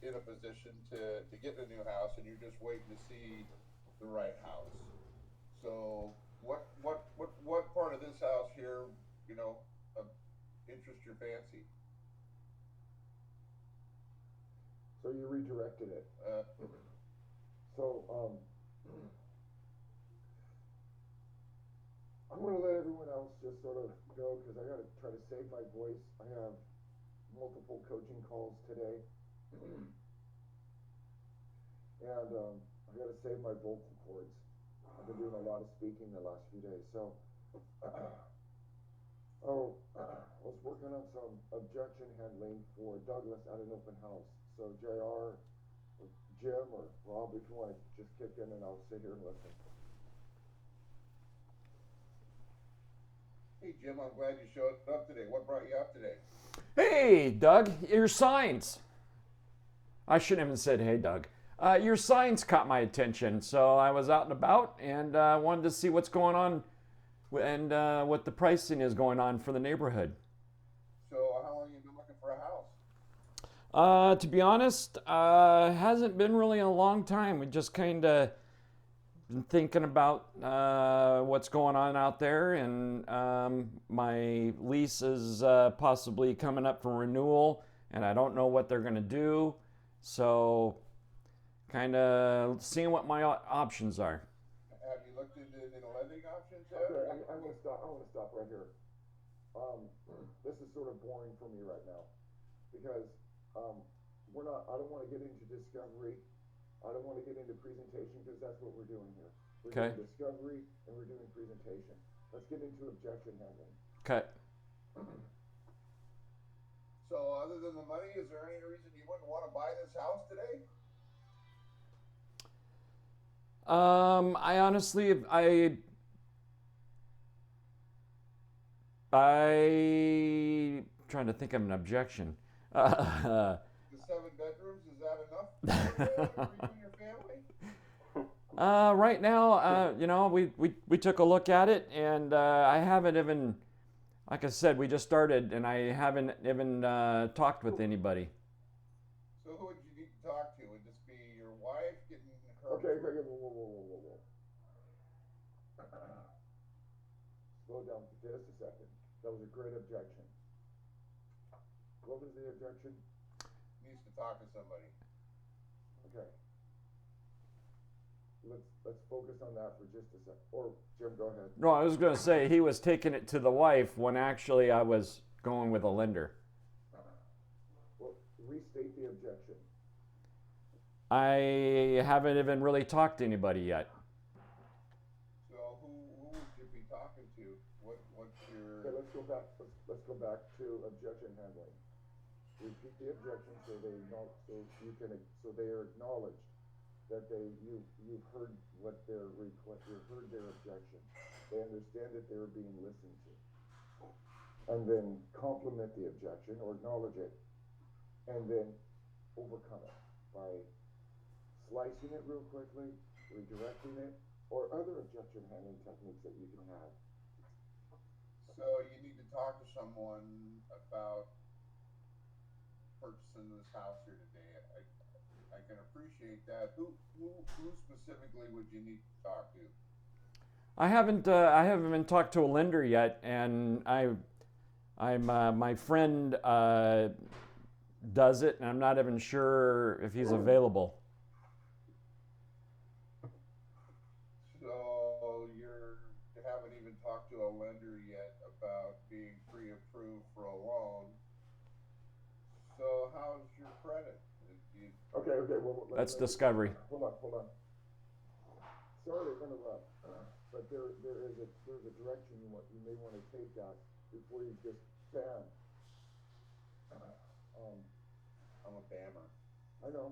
in a position to get a new house, and you're just waiting to see the right house. So what part of this house here, you know, uh, interests your fancy? So you redirected it. Uh, So I'm going to let everyone else just sort of go because I got to try to save my voice. I have multiple coaching calls today, and I got to save my vocal cords. I've been doing a lot of speaking the last few days. So, I was working on some objection handling for Douglas at an open house. So, JR, or Jim, or Rob, if you want to just kick in, and I'll sit here and listen. hey Jim, I'm glad you showed up today. What brought you up today? Hey, Doug, your signs. I shouldn't have said, hey, Doug. Your signs caught my attention, so I was out and about and wanted to see what's going on and what the pricing is going on for the neighborhood. So how long you been looking for a house? To be honest, hasn't been really a long time. We just kind of been thinking about what's going on out there, and my lease is possibly coming up for renewal, and I don't know what they're going to do. So, kind of seeing what my options are. Have you looked into the lending options yet? Okay, I'm going to stop. I want to stop right here. This is sort of boring for me right now because we're not. I don't want to get into discovery. I don't want to get into presentation because that's what we're doing here. We're Okay. doing discovery and we're doing presentation. Let's get into objection handling. Okay. So other than the money, is there any reason you wouldn't want to buy this house today? I honestly, I trying to think of an objection. The 7 bedrooms, is that enough for you and your family? Right now, we took a look at it, and I haven't even, like I said, we just started, and I haven't even talked with anybody. So who would you need to talk to? Would this be your wife getting her? Okay, okay, whoa. Slow down for just a second. That was a great objection. What was the objection? Needs to talk to somebody. Okay. Let's focus on that for just a sec. Or Jim, go ahead. No, I was going to say he was taking it to the wife when actually I was going with a lender. Well, restate the objection. I haven't even really talked to anybody yet. So who would you be talking to? What's your? Okay, let's go back. Let's go back to objection handling. Repeat the objection so they are acknowledged that you've heard what their request, you've heard their objection. They understand that they're being listened to, and then complement the objection or acknowledge it, and then overcome it by slicing it real quickly, redirecting it, or other objection handling techniques that you can have. So you need to talk to someone about purchasing this house here today. I can appreciate that. Who specifically would you need to talk to? I haven't been talked to a lender yet, and my friend does it, and I'm not even sure if he's available. So you haven't even talked to a lender yet about being pre-approved for a loan. So how's your credit? You, Okay, well, That's discovery. hold on. Sorry to interrupt, but there's a direction you may want to take that before you just bam. I'm a bammer. I know.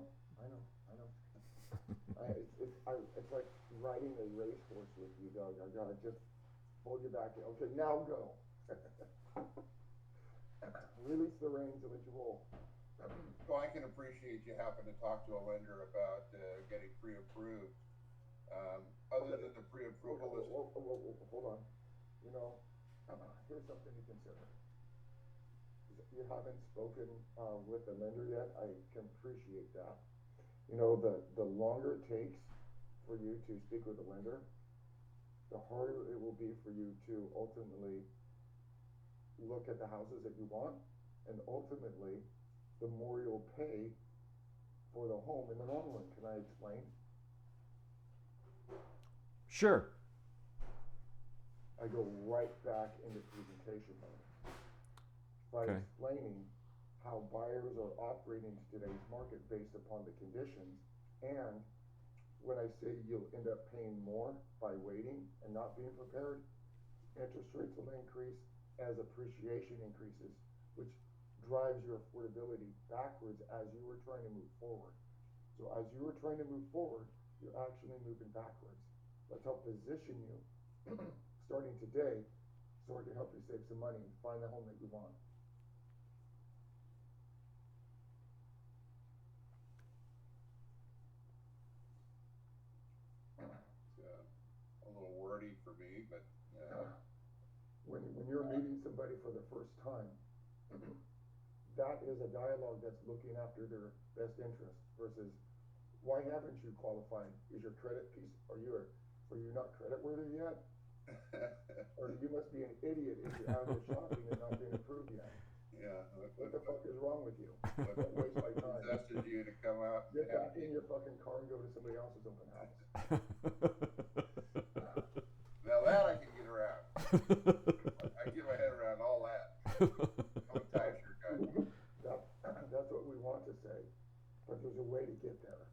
It's like riding a racehorse with you, Doug. I gotta just hold you back. Okay, now go. Release the reins and let you roll. So I can appreciate you having to talk to a lender about getting pre-approved. Other than the pre-approval list. Hold on. You know, here's something to consider. you haven't spoken, with the lender yet, I can appreciate that. You know, the longer it takes for you to speak with the lender, the harder it will be for you to ultimately look at the houses that you want, and ultimately, the more you'll pay for the home in the long run. Can I explain? Sure. I go right back into presentation mode by Okay. explaining how buyers are operating in today's market based upon the conditions, and when I say you'll end up paying more by waiting and not being prepared, interest rates will increase as appreciation increases, which drives your affordability backwards as you were trying to move forward. So as you were trying to move forward, you're actually moving backwards. Let's help position you starting today so we can help you save some money and find the home that you want. It's a little wordy for me, but When you're meeting somebody for the first time, that is a dialogue that's looking after their best interest versus why haven't you qualified? Is your credit piece, are you not credit worthy yet? Or you must be an idiot if you're out of shopping and not being approved yet. yeah. What the fuck is wrong with you? What Don't waste my time. possesses you to come out? Get back in your fucking car and go to somebody else's open house. Now that I can get around. I can get my head around all that. I'm a timeshare guy. That's what we want to say, but there's a way to get there.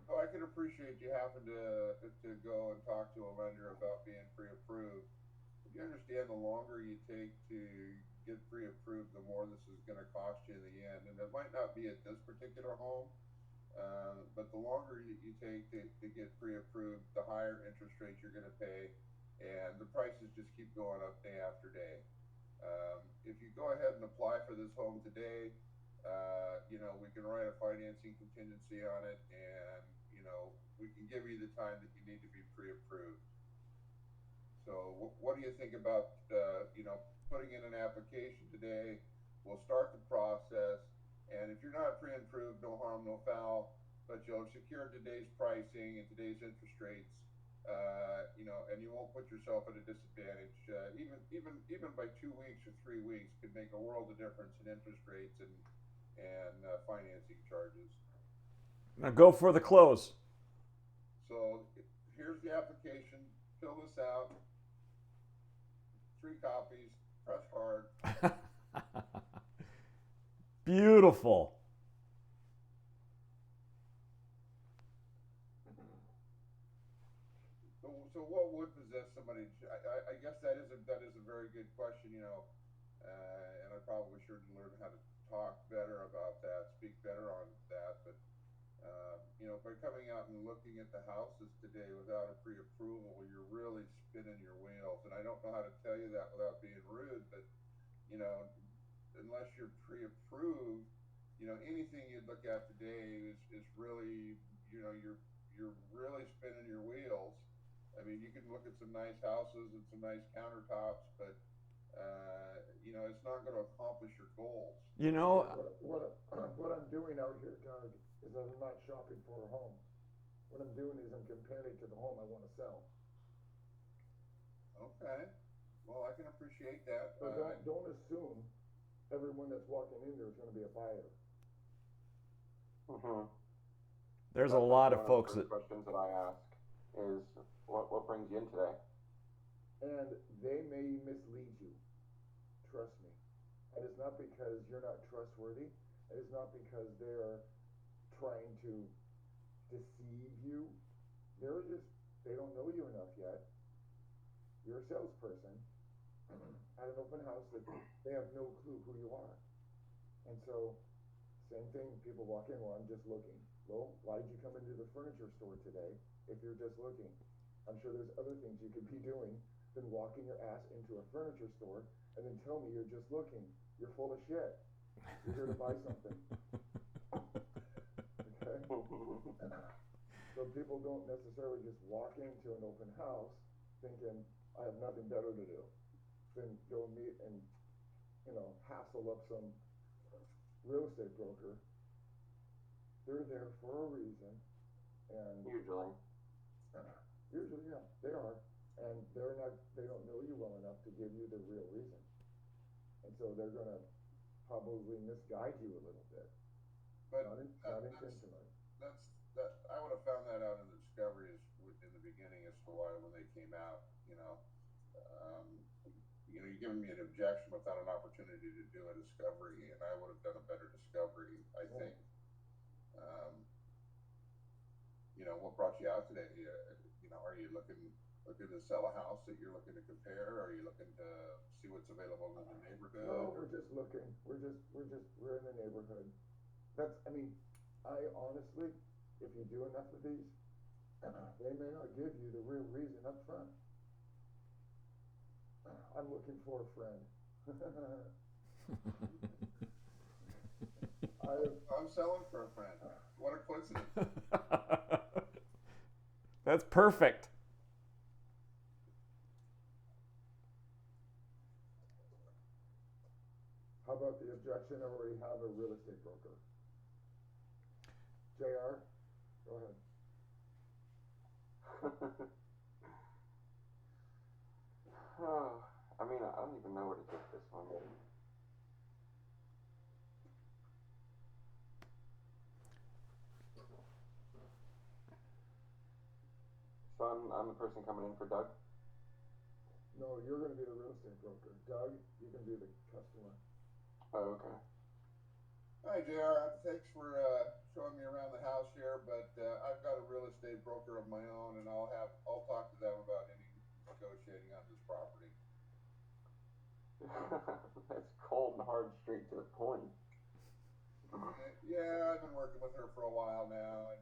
Oh, I can appreciate you having to go and talk to a lender about being pre-approved. But you understand the longer you take to get pre-approved, the more this is going to cost you in the end. And it might not be at this particular home, but the longer you take to get pre-approved, the higher interest rates you're going to pay, and the prices just keep going up day after day. If you go ahead and apply for this home today, you know, we can write a financing contingency on it, and you know, we can give you the time that you need to be pre-approved. So what do you think about, you know, putting in an application today? We'll start the process, and if you're not pre-approved, no harm, no foul, but you'll secure today's pricing and today's interest rates, you know, and you won't put yourself at a disadvantage. Even by 2 weeks or 3 weeks could make a world of difference in interest rates and financing charges. Now go for the close. So here's the application. Fill this out. 3 copies. Press hard. Beautiful. So what would possess somebody? I guess that is a very good question. You know, and I probably should learn how to talk better about that, speak better on that. But you know, by coming out and looking at the houses today without a pre-approval, you're really spinning your wheels. And I don't know how to tell you that without being rude, but you know, unless you're pre-approved, you know, anything you'd look at today is really, you know, you're really spinning your wheels. I mean, you can look at some nice houses and some nice countertops, but you know, it's not going to accomplish your goals. You know, What I'm doing out here, Doug, is I'm not shopping for a home. What I'm doing is I'm comparing it to the home I want to sell. Okay. Well, I can appreciate that. So don't assume everyone that's walking in there is going to be a buyer. Mm-hmm. there's a That's lot of one folks the that. first questions that I ask is what brings you in today? And they may mislead you. Trust me. And it's not because you're not trustworthy. It is not because they're trying to deceive you. They don't know you enough yet. You're a salesperson at an open house that they have no clue who you are. And so, same thing, people walk in, well, I'm just looking. Well, why did you come into the furniture store today if you're just looking? I'm sure there's other things you could be doing than walking your ass into a furniture store and then tell me you're just looking. You're full of shit. You're here to buy something. Okay? So people don't necessarily just walk into an open house thinking, I have nothing better to do. than go meet and, hassle up some real estate broker. They're there for a reason, and Usually. usually, yeah, they are, and they don't know you well enough to give you the real reason. And so they're gonna probably misguide you a little bit, But not that's, intentionally. I would have found that out in the discovery in the beginning as to why when they came out, you're giving me an objection without an opportunity to do a discovery, and I would have done a better discovery, I think. What brought you out today? Are you looking to sell a house that you're looking to compare? Are you looking to see what's available in the neighborhood? No, we're just looking, we're in the neighborhood. I honestly, if you do enough of these, they may not give you the real reason up front. I'm looking for a friend. I'm selling for a friend. What a coincidence. That's perfect. How about the objection, or we have a real estate broker? JR, go ahead. I mean, I don't even know where to take this one. So I'm the person coming in for Doug? No, you're gonna be the real estate broker. Doug, you can be the customer. Oh, okay. Hi, JR. Thanks for showing me around the house here, but I've got a real estate broker of my own, and I'll talk to them about any negotiating on this property. That's cold and hard, straight to the point. Yeah, I've been working with her for a while now, and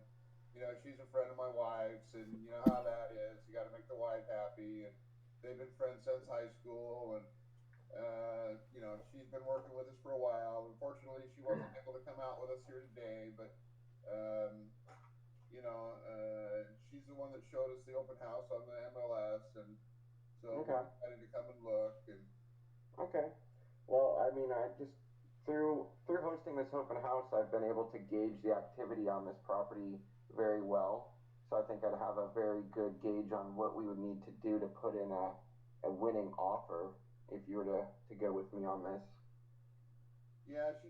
she's a friend of my wife's, and you know how that is. You got to make the wife happy, and they've been friends since high school, and she's been working with us for a while. Unfortunately, she wasn't able to come out with us here today, but she's the one that showed us the open house on the MLS, and so Okay. we decided to come and look. And Okay. Well, I mean, I just through hosting this open house, I've been able to gauge the activity on this property very well. So I think I'd have a very good gauge on what we would need to do to put in a winning offer if you were to go with me on this. yeah, she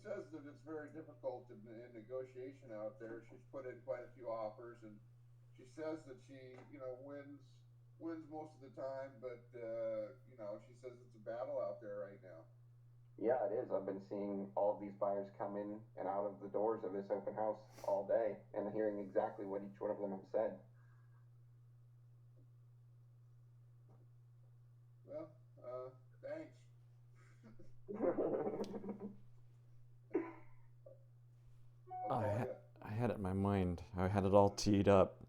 says that it's very difficult in negotiation out there. She's put in quite a few offers, and she says that she wins most of the time, but she says it's a battle out there right now. Yeah, it is. I've been seeing all of these buyers come in and out of the doors of this open house all day and hearing exactly what each one of them have said. Well, thanks. I had it in my mind. I had it all teed up.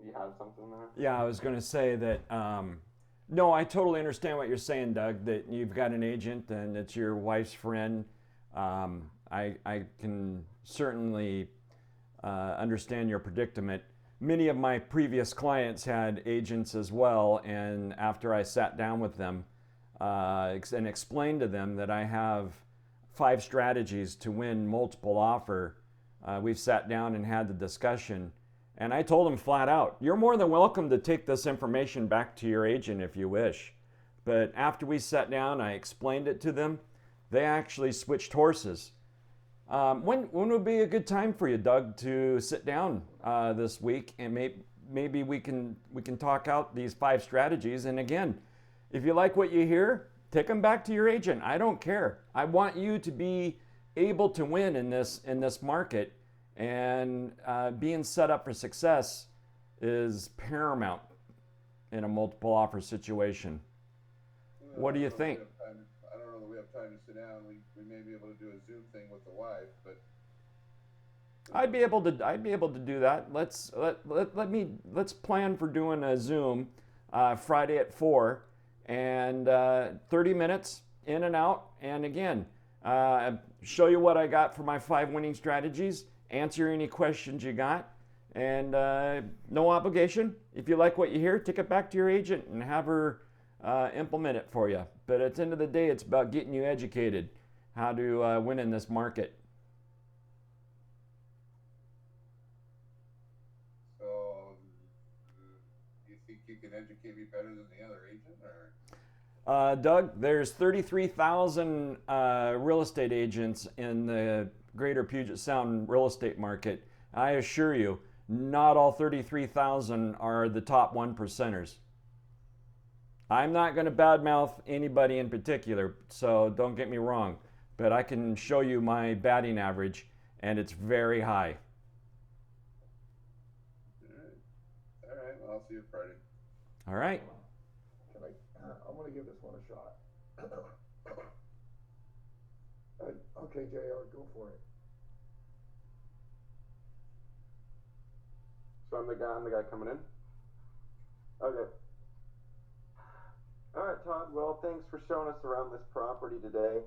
You had something there? Yeah, I was going to say that, no, I totally understand what you're saying, Doug, that you've got an agent and it's your wife's friend. I can certainly understand your predicament. Many of my previous clients had agents as well, and after I sat down with them and explained to them that I have 5 strategies to win multiple offer, we've sat down and had the discussion. And I told them flat out, you're more than welcome to take this information back to your agent if you wish. But after we sat down, I explained it to them. They actually switched horses. When would be a good time for you, Doug, to sit down this week and maybe we can talk out these 5 strategies? And again, if you like what you hear, take them back to your agent. I don't care. I want you to be able to win in this market. And being set up for success is paramount in a multiple offer situation. What do you think? I don't know that we have time to sit down. We may be able to do a Zoom thing with the wife, but I'd be able to do that. Let's plan for doing a Zoom Friday at 4 and 30 minutes in and out. And again, show you what I got for my 5 winning strategies. Answer any questions you got, and no obligation. If you like what you hear, take it back to your agent and have her implement it for you. But at the end of the day, it's about getting you educated how to win in this market. So, do you think you can educate me better than the other agent, or? Doug, there's 33,000 real estate agents in the greater Puget Sound real estate market. I assure you, not all 33,000 are the top 1%ers. I'm not going to badmouth anybody in particular, so don't get me wrong, but I can show you my batting average, and it's very high. All right, well, I'll see you Friday. All right. I'm gonna give this one a shot. Okay, JR, go for it. So I'm the guy coming in? Okay. Alright, Todd, well, thanks for showing us around this property today.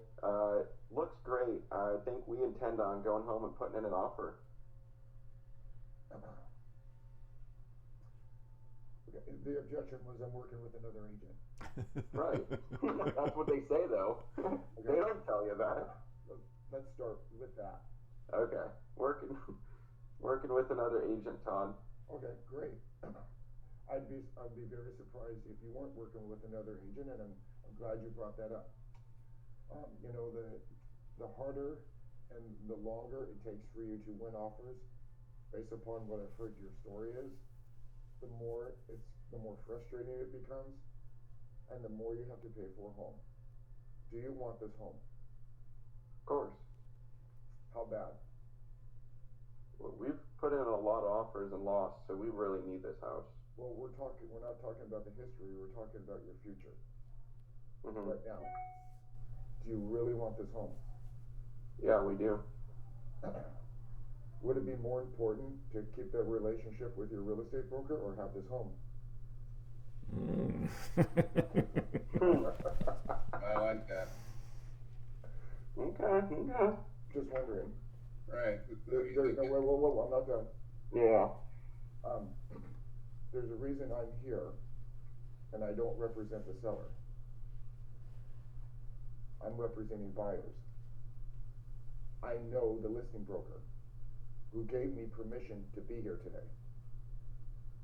Looks great. I think we intend on going home and putting in an offer. The objection was I'm working with another agent. Right. That's what they say, though. They don't tell you that. Let's start with that. Okay. Working with another agent, Todd. Okay, great. I'd be very surprised if you weren't working with another agent, and I'm glad you brought that up. You know, the harder and the longer it takes for you to win offers, based upon what I've heard your story is, the more frustrating it becomes, and the more you have to pay for a home. Do you want this home? Of course. How bad? Well, we've put in a lot of offers and lost, so we really need this house. Well, we're not talking about the history, we're talking about your future. Mm-hmm. Right now. Do you really want this home? Yeah, we do. Would it be more important to keep that relationship with your real estate broker or have this home? I like that. Okay. Just wondering. Right. Whoa, I'm not done. Yeah. There's a reason I'm here, and I don't represent the seller. I'm representing buyers. I know the listing broker who gave me permission to be here today.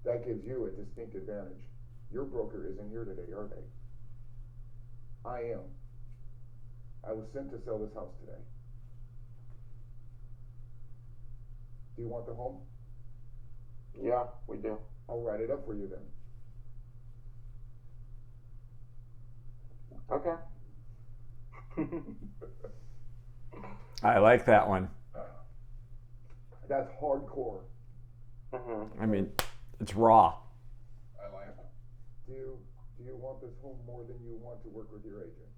That gives you a distinct advantage. Your broker isn't here today, are they? I am. I was sent to sell this house today. Do you want the home? Yeah, we do. I'll write it up for you then. Okay. I like that one. That's hardcore. Mm-hmm. I mean, it's raw. I like it. Do you want this home more than you want to work with your agent?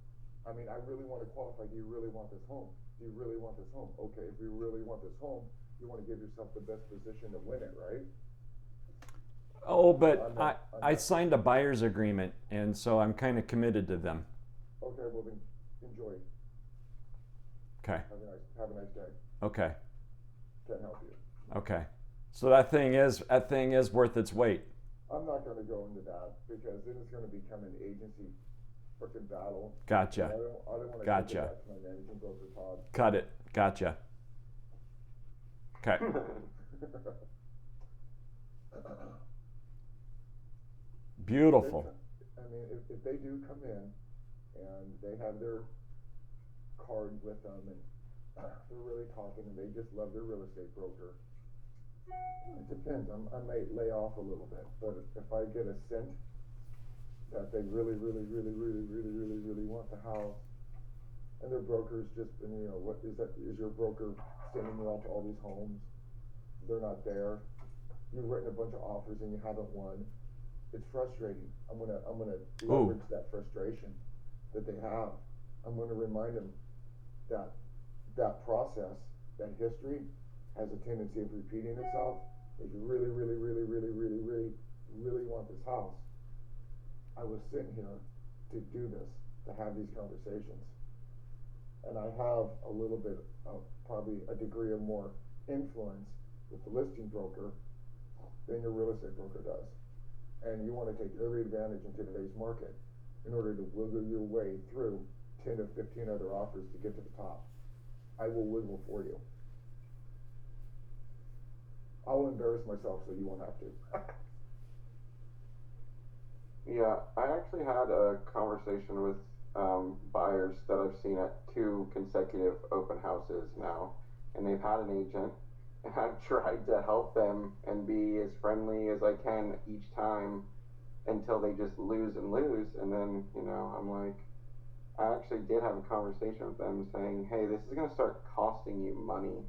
I mean, I really want to qualify. Do you really want this home? Do you really want this home? Okay, if you really want this home, you want to give yourself the best position to win it, right? Oh, but I signed a buyer's agreement, and so I'm kind of committed to them. Okay, well then, enjoy. Okay. Have a nice day. Okay. Can't help you. Okay. So that thing is worth its weight. I'm not going to go into that because then it's going to become an agency frickin' battle. Gotcha. I don't want to Gotcha. take it back to my managing broker, Todd. Cut it. Gotcha. Okay. Beautiful. I mean, if they do come in and they have their card with them and they're really talking and they just love their real estate broker, it depends. I might lay off a little bit, but if I get a scent that they really want the house, and their broker's just been, you know, what is that? Is your broker sending you out to all these homes? They're not there. You've written a bunch of offers and you haven't won. It's frustrating. I'm gonna leverage that frustration that they have. I'm gonna remind them that that process, that history, has a tendency of repeating itself. If you really want this house, I was sitting here to do this, to have these conversations. And I have a little bit of probably a degree of more influence with the listing broker than your real estate broker does. And you want to take every advantage in today's market in order to wiggle your way through 10 or 15 other offers to get to the top. I will wiggle for you. I'll embarrass myself so you won't have to. Yeah, I actually had a conversation with buyers that I've seen at 2 consecutive open houses now, and they've had an agent, and I've tried to help them and be as friendly as I can each time until they just lose and lose, and then, I'm like, I actually did have a conversation with them saying, hey, this is going to start costing you money,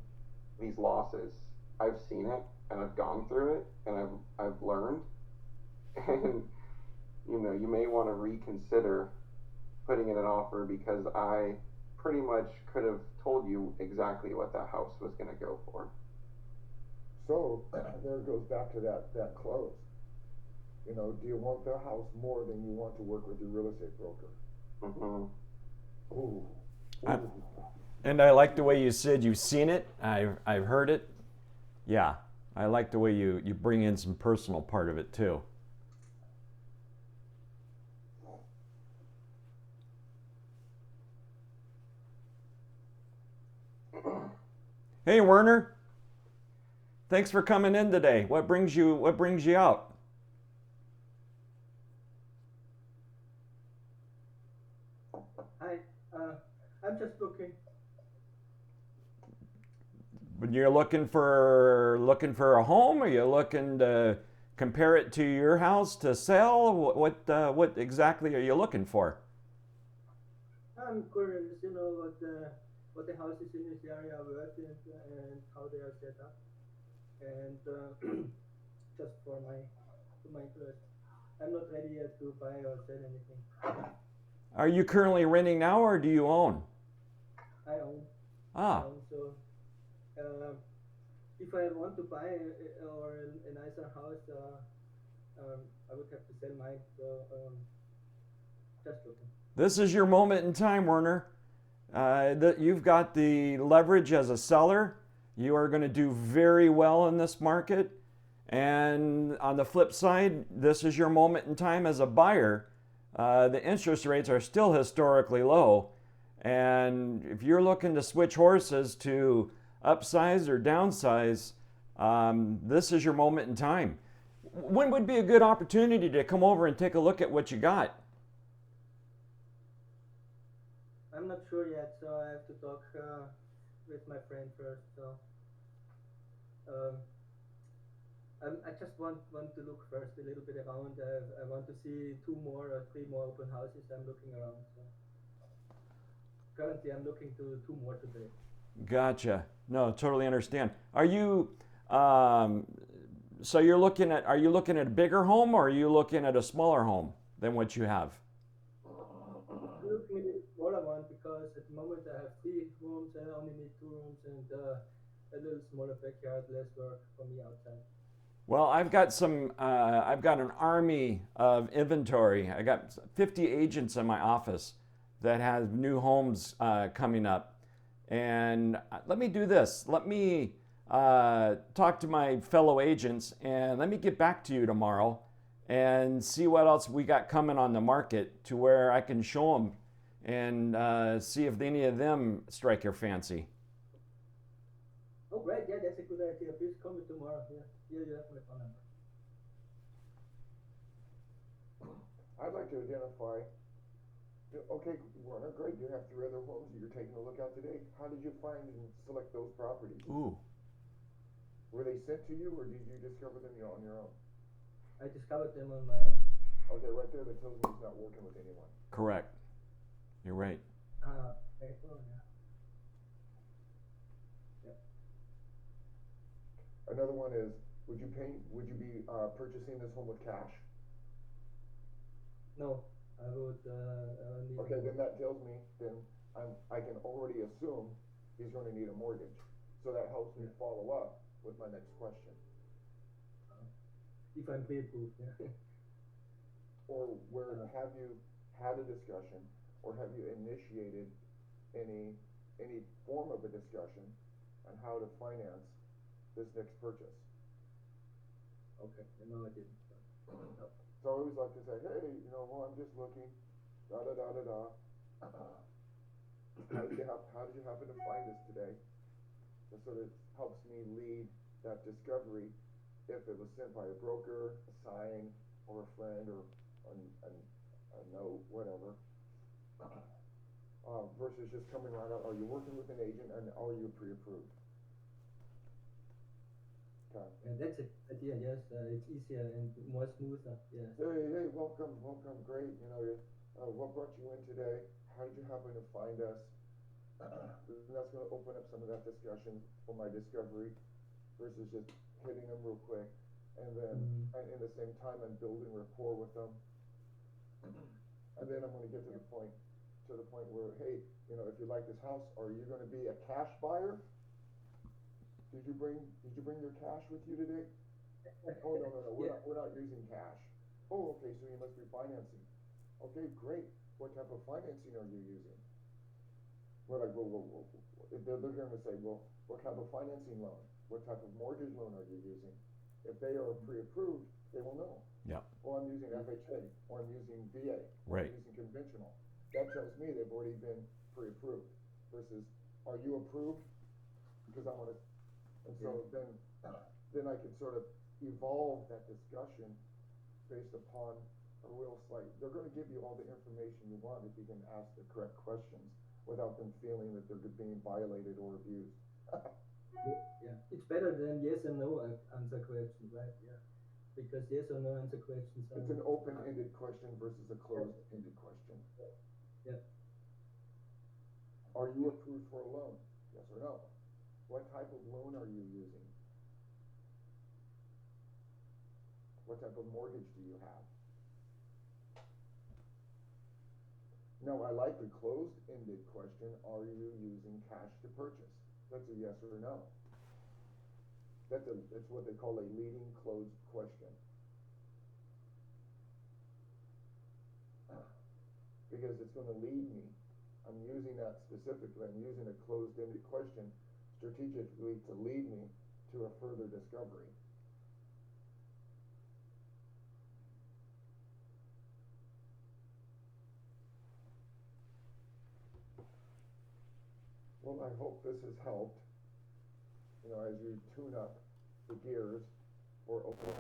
these losses. I've seen it, and I've gone through it, and I've learned, and you may want to reconsider putting in an offer because I pretty much could have told you exactly what that house was going to go for. So there it goes back to that close. Do you want the house more than you want to work with your real estate broker? Mm-hmm. Ooh. And I like the way you said you've seen it. I've heard it. Yeah, I like the way you bring in some personal part of it too. Hey Werner, thanks for coming in today. What brings you out? Hi, I'm just looking. When you're looking for a home, are you looking to compare it to your house to sell? What exactly are you looking for? I'm curious, what the houses in this area are worth and how they are set up, and just for my interest. I'm not ready yet to buy or sell anything. Are you currently renting now, or do you own? I own. Ah. I own, so if I want to buy a nicer house, I would have to sell mine. So just looking. This is your moment in time, Werner. You've got the leverage as a seller. You are going to do very well in this market. And on the flip side, this is your moment in time as a buyer. The interest rates are still historically low. And if you're looking to switch horses to upsize or downsize, this is your moment in time. When would be a good opportunity to come over and take a look at what you got? I'm not sure yet, so I have to talk with my friend first. So I just want to look first a little bit around. I want to see 2 more or 3 more open houses. I'm looking around. So currently, I'm looking to 2 more today. Gotcha. No, totally understand. Are you so are you looking at a bigger home, or are you looking at a smaller home than what you have? I'm looking at a smaller one because at the moment I have 3 rooms. I only need 2 rooms and a little smaller backyard, less work for me outside. Well, I've got an army of inventory. I got 50 agents in my office that have new homes coming up. And let me do this. Let me talk to my fellow agents, and let me get back to you tomorrow and see what else we got coming on the market to where I can show them and see if any of them strike your fancy. Oh, great. Yeah, that's a good idea. Please call me tomorrow. Yeah, you have my phone number. I'd like to identify. Okay, Werner, great. You have 3 other homes that you're taking a look at today. How did you find and select those properties? Ooh. Were they sent to you, or did you discover them on your own? I discovered them on my own. Okay, right there that tells me he's not working with anyone. Correct. You're right. Okay, oh, yeah. Yep. Another one is, would you be purchasing this home with cash? No, I would need. Okay, then that tells me, then I can already assume he's going to need a mortgage. So that helps me follow up with my next question. If I'm pre-approved, yeah. Or have you had a discussion, or have you initiated any form of a discussion on how to finance this next purchase? Okay, no, I didn't. No. So I always like to say, hey, well, I'm just looking. da da da da da. How did you happen to find us today? That sort of helps me lead that discovery if it was sent by a broker, a sign, or a friend, or a note, whatever. Versus just coming right out, are you working with an agent and are you pre-approved? Okay. And that's a good idea. Yes, it's easier and more smoother. Yes. Hey, welcome, great. You know, what brought you in today? How did you happen to find us? And that's going to open up some of that discussion for my discovery versus just hitting them real quick. And then, and in the same time, I'm building rapport with them. And then I'm going to get to the point where, hey, you know, if you like this house, are you going to be a cash buyer? Did you bring your cash with you today? Oh, no, we're not using cash. Oh, okay, so you must be financing. Okay, great. What type of financing are you using? We're like, well, they're going to say, well, what type of financing loan? What type of mortgage loan are you using? If they are pre-approved, they will know. Yeah. Oh, I'm using FHA, or I'm using VA, or Right. I'm using conventional. That tells me they've already been pre-approved. Versus, are you approved? Because I want to, and so then I can sort of evolve that discussion based upon a real slight. They're going to give you all the information you want if you can ask the correct questions without them feeling that they're being violated or abused. Yeah, it's better than yes and no answer questions, right? Yeah, because yes or no answer questions are. It's an open-ended question versus a closed-ended question. Yeah. Are you approved for a loan? Yes or no? What type of loan are you using? What type of mortgage do you have? No, I like the closed-ended question. Are you using cash to purchase? That's a yes or no. That's what they call a leading closed question. Because it's going to lead me. I'm using that specifically. I'm using a closed-ended question strategically to lead me to a further discovery. Well, I hope this has helped, you know, as you tune up the gears for open